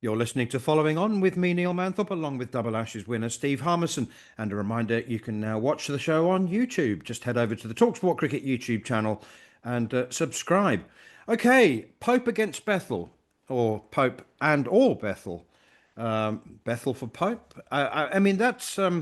You're listening to Following On with me, Neil Manthorp, along with Double Ashes winner Steve Harmison. And a reminder, you can now watch the show on YouTube. Just head over to the talkSPORT Cricket YouTube channel and subscribe. Okay, Pope against Bethell, or Pope and or Bethell. Bethell for Pope. I mean, that's... I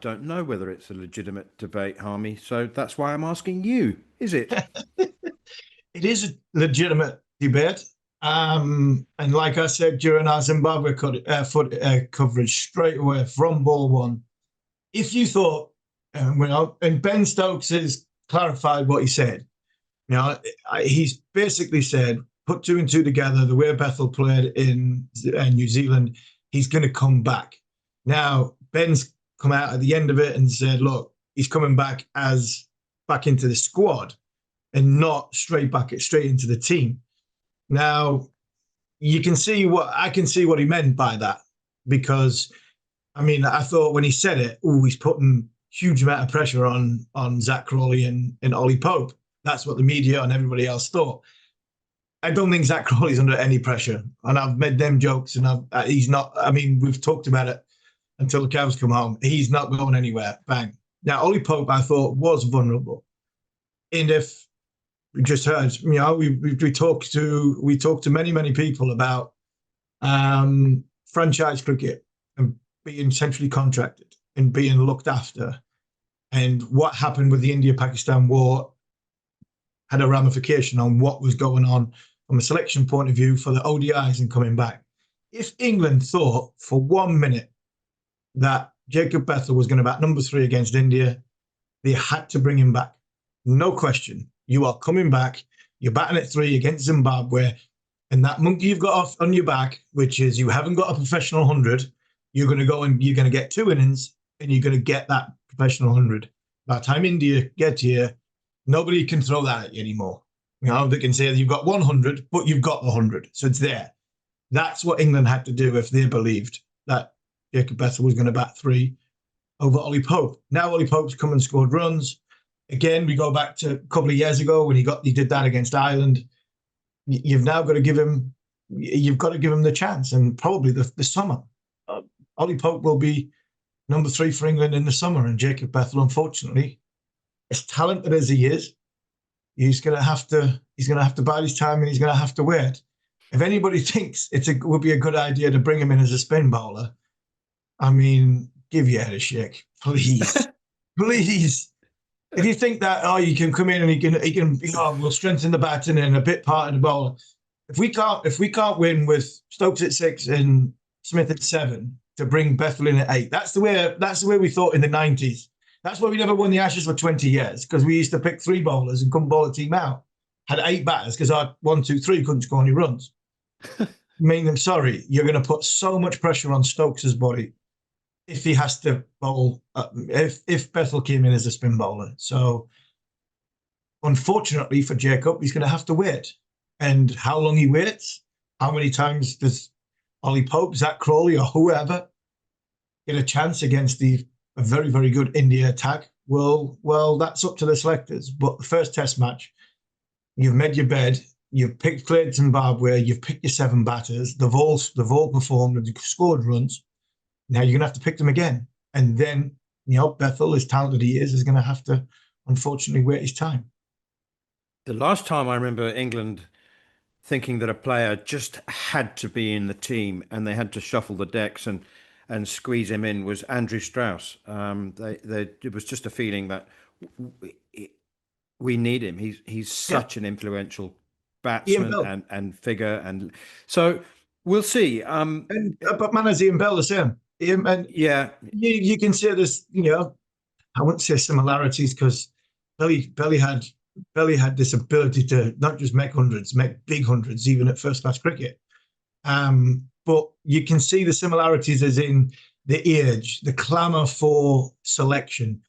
don't know whether it's a legitimate debate, Harmy. So that's why I'm asking you. Is it? It is a legitimate debate. And like I said during our Zimbabwe coverage straight away from ball one, if you thought, and Ben Stokes has clarified what he said, he's basically said, put two and two together, the way Bethell played in New Zealand, he's going to come back. Now, Ben's come out at the end of it and said, look, he's coming back into the squad and not straight into the team. Now, I can see what he meant by that, because, I thought when he said it, he's putting huge amount of pressure on Zach Crawley and Ollie Pope. That's what the media and everybody else thought. I don't think Zach Crawley's under any pressure, and I've made them jokes, and he's not. We've talked about it until the cows come home. He's not going anywhere. Bang. Now, Ollie Pope, I thought, was vulnerable, and if we just heard, we talked to many people about franchise cricket and being centrally contracted and being looked after, and what happened with the India-Pakistan war had a ramification on what was going on from a selection point of view for the ODIs and coming back. If England thought for 1 minute that Jacob Bethell was going to bat number 3 against India, they had to bring him back. No question. You are coming back. You're batting at 3 against Zimbabwe, and that monkey you've got off on your back, which is you haven't got a professional 100, you're going to go and you're going to get 2 innings, and you're going to get that professional 100. By the time India get here, nobody can throw that at you anymore. They can say that you've got 100, but you've got the 100, so it's there. That's what England had to do if they believed that Jacob Bethell was going to bat 3 over Ollie Pope. Now Ollie Pope's come and scored runs. Again, we go back to a couple of years ago when he did that against Ireland. You've now got to give him the chance, and probably the summer. Ollie Pope will be number 3 for England in the summer, and Jacob Bethell, unfortunately, as talented as he is, he's going to have to bide his time, and he's going to have to wait. If anybody thinks it would be a good idea to bring him in as a spin bowler, give your head a shake, please, please. If you think that you can come in and he can we'll strengthen the batting and a bit part of the bowler. If we can't win with Stokes at 6 and Smith at 7 to bring Bethell in at 8, that's the way we thought in the 90s. That's why we never won the Ashes for 20 years, because we used to pick 3 bowlers and couldn't bowl a team out. Had 8 batters because our 1, 2, 3 couldn't score any runs. I'm sorry, you're going to put so much pressure on Stokes' body if he has to bowl, if Bethell came in as a spin bowler. So, unfortunately for Jacob, he's going to have to wait. And how long he waits, how many times does Ollie Pope, Zach Crawley, or whoever get a chance against a very, very good India attack? Well, that's up to the selectors. But the first test match, you've made your bed, you've played Zimbabwe, you've picked your 7 batters, they've all performed and scored runs. Now you're going to have to pick them again. And then, Bethell, as talented he is going to have to, unfortunately, wait his time. The last time I remember England thinking that a player just had to be in the team and they had to shuffle the decks and squeeze him in was Andrew Strauss. It was just a feeling that we need him. He's such an influential batsman and figure. And so we'll see. But man, is Ian Bell the same? You can say this, I wouldn't say similarities, because Belly had this ability to not just make hundreds, make big hundreds, even at first-class cricket. But you can see the similarities as in the age, the clamour for selection,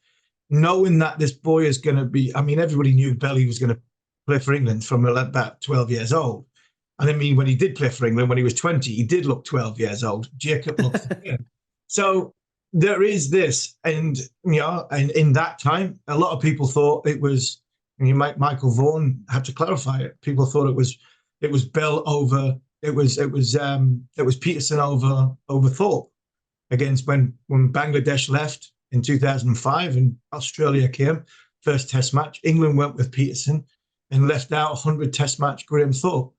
knowing that this boy is going to be, everybody knew Belly was going to play for England from about 12 years old. And when he did play for England, when he was 20, he did look 12 years old. Jacob looked So there is this, and in that time, a lot of people thought it was. Michael Vaughan had to clarify it. People thought it was Bell over it was Peterson over Thorpe against when Bangladesh left in 2005 and Australia came, first Test match. England went with Peterson and left out 100 Test match Graham Thorpe.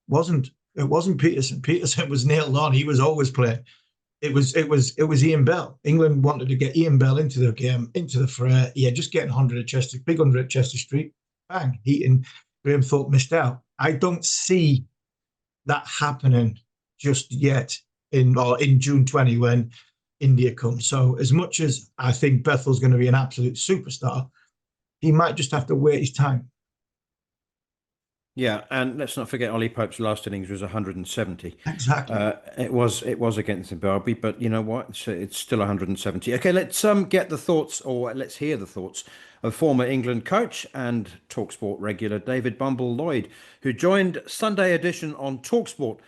It wasn't Peterson. Peterson was nailed on. He was always playing. It was Ian Bell. England wanted to get Ian Bell into the game, into the fray. Yeah, just getting 100 at Chester, big 100 at Chester Street. Bang, Heaton. Graham Thorpe missed out. I don't see that happening just yet in June 20 when India comes. So as much as I think Bethell's going to be an absolute superstar, he might just have to wait his time. Yeah, and let's not forget Ollie Pope's last innings was 170. Exactly. It was against Zimbabwe, but you know what? It's still 170. Okay, let's get the thoughts, or let's hear the thoughts of former England coach and talkSPORT regular David Bumble Lloyd, who joined Sunday edition on talkSPORT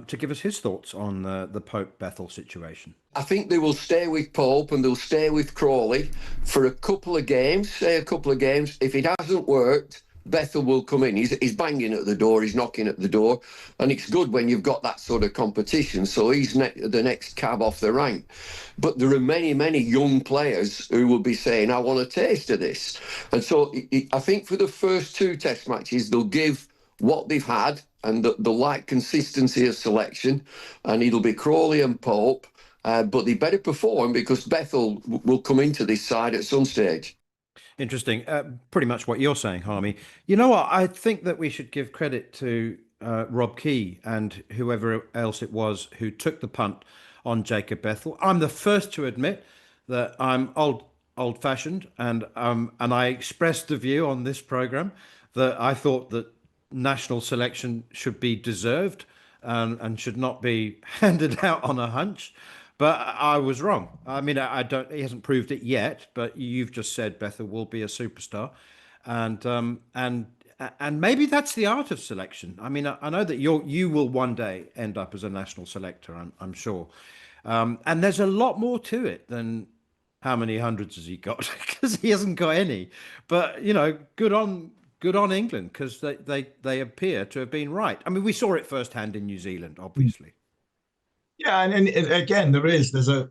to give us his thoughts on the Pope Bethell situation. I think they will stay with Pope and they'll stay with Crawley for a couple of games. If it hasn't worked, Bethell will come in. He's banging at the door, he's knocking at the door, and it's good when you've got that sort of competition. So he's the next cab off the rank. But there are many, many young players who will be saying, I want a taste of this. And so I think for the first two Test matches, they'll give what they've had and the like consistency of selection, and it'll be Crawley and Pope. But they better perform because Bethell will come into this side at some stage. Interesting. Pretty much what you're saying, Harmy. You know what? I think that we should give credit to Rob Key and whoever else it was who took the punt on Jacob Bethell. I'm the first to admit that I'm old-fashioned, and I expressed the view on this program that I thought that national selection should be deserved and should not be handed out on a hunch. But I was wrong. I mean, he hasn't proved it yet, but you've just said Bethell will be a superstar. And maybe that's the art of selection. I mean, I know that you will one day end up as a national selector, I'm sure. And there's a lot more to it than how many hundreds has he got, because he hasn't got any. But, you know, good on England, because they appear to have been right. I mean, we saw it firsthand in New Zealand, obviously. Yeah, and again, there's a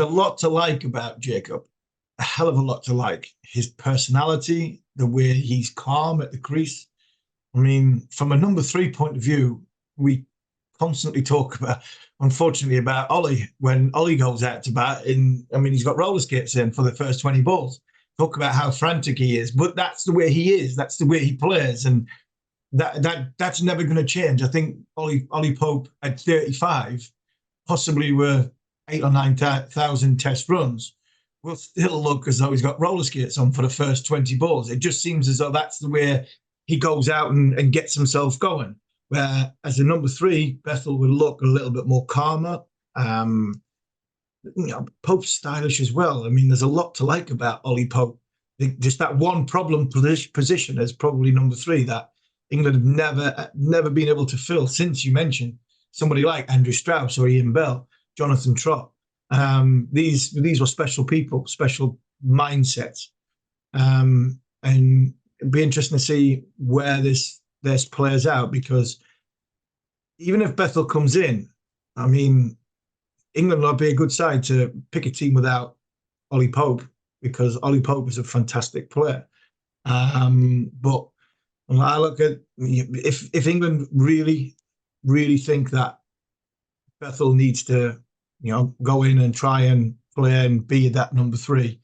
lot to like about Jacob, a hell of a lot to like. His personality, the way he's calm at the crease. I mean, from a number 3 point of view, we constantly talk unfortunately, about Ollie. When Ollie goes out to bat, he's got roller skates in for the first 20 balls. Talk about how frantic he is, but that's the way he is. That's the way he plays, and that's never going to change. I think Ollie Pope at 35, possibly were 8,000 or 9,000 Test runs, will still look as though he's got roller skates on for the first 20 balls. It just seems as though that's the way he goes out and gets himself going. Where as a number 3, Bethell would look a little bit more calmer. Pope's stylish as well. I mean, there's a lot to like about Ollie Pope. Just that one problem position is probably number 3 that England have never been able to fill since you mentioned somebody like Andrew Strauss or Ian Bell, Jonathan Trott. These were special people, special mindsets. And it'd be interesting to see where this plays out, because even if Bethell comes in, I mean, England will be a good side to pick a team without Ollie Pope, because Ollie Pope is a fantastic player. But when I look at, if England really think that Bethell needs to, go in and try and play and be that number 3,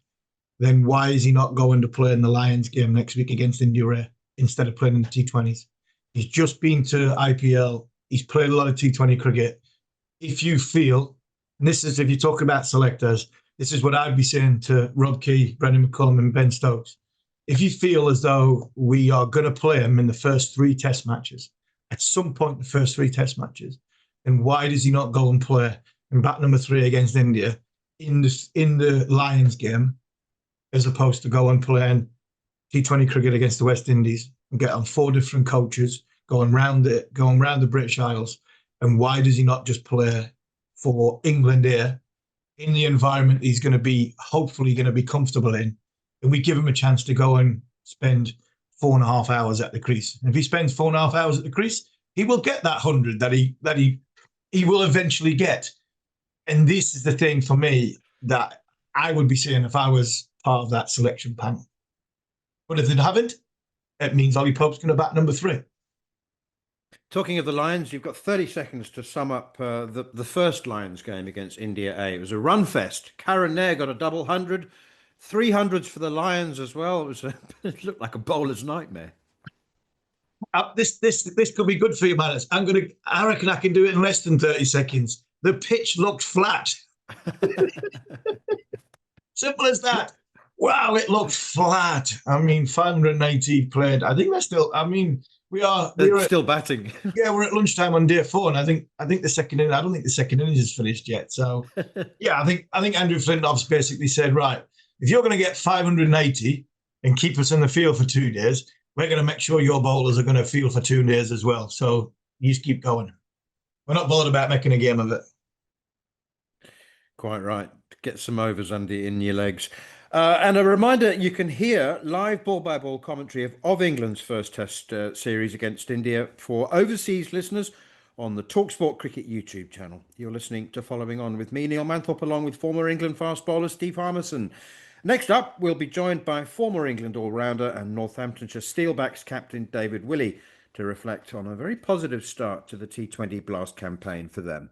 then why is he not going to play in the Lions game next week against India instead of playing in the T20s? He's just been to IPL. He's played a lot of T20 cricket. If you feel, and this is if you talk about selectors, this is what I'd be saying to Rob Key, Brendan McCullum and Ben Stokes. If you feel as though we are going to play him in the first 3 Test matches, at some point in the first 3 Test matches, then why does he not go and play in bat number 3 against India in the Lions game, as opposed to go and playing T20 cricket against the West Indies and get on 4 different coaches going round the British Isles? And why does he not just play for England here in the environment he's hopefully going to be comfortable in? And we give him a chance to go and spend 4.5 hours at the crease. And if he spends 4.5 hours at the crease, he will get that 100 that he will eventually get. And this is the thing for me that I would be saying if I was part of that selection panel. But if they haven't, it means Ollie Pope's going to bat number 3. Talking of the Lions, you've got 30 seconds to sum up the first Lions game against India A. It was a run fest. Karen Nair got a double 100, 300s for the Lions as well. It looked like a bowler's nightmare. This could be good for you, man. I reckon I can do it in less than 30 seconds. The pitch looked flat. Simple as that. Wow, it looked flat. I mean, 580 played. I think they're still. I mean, we're still batting. Yeah, we're at lunchtime on day 4, and I think the second inning. I don't think the second innings is finished yet. So, yeah, I think Andrew Flintoff's basically said, right, if you're going to get 580 and keep us in the field for 2 days, we're going to make sure your bowlers are going to field for 2 days as well. So you just keep going. We're not bothered about making a game of it. Quite right. Get some overs in your legs. And a reminder, you can hear live ball-by-ball commentary of England's first Test series against India for overseas listeners on the talkSPORT Cricket YouTube channel. You're listening to Following On with me, Neil Manthorp, along with former England fast bowler Steve Harmison. Next up, we'll be joined by former England all-rounder and Northamptonshire Steelbacks captain David Willey to reflect on a very positive start to the T20 Blast campaign for them.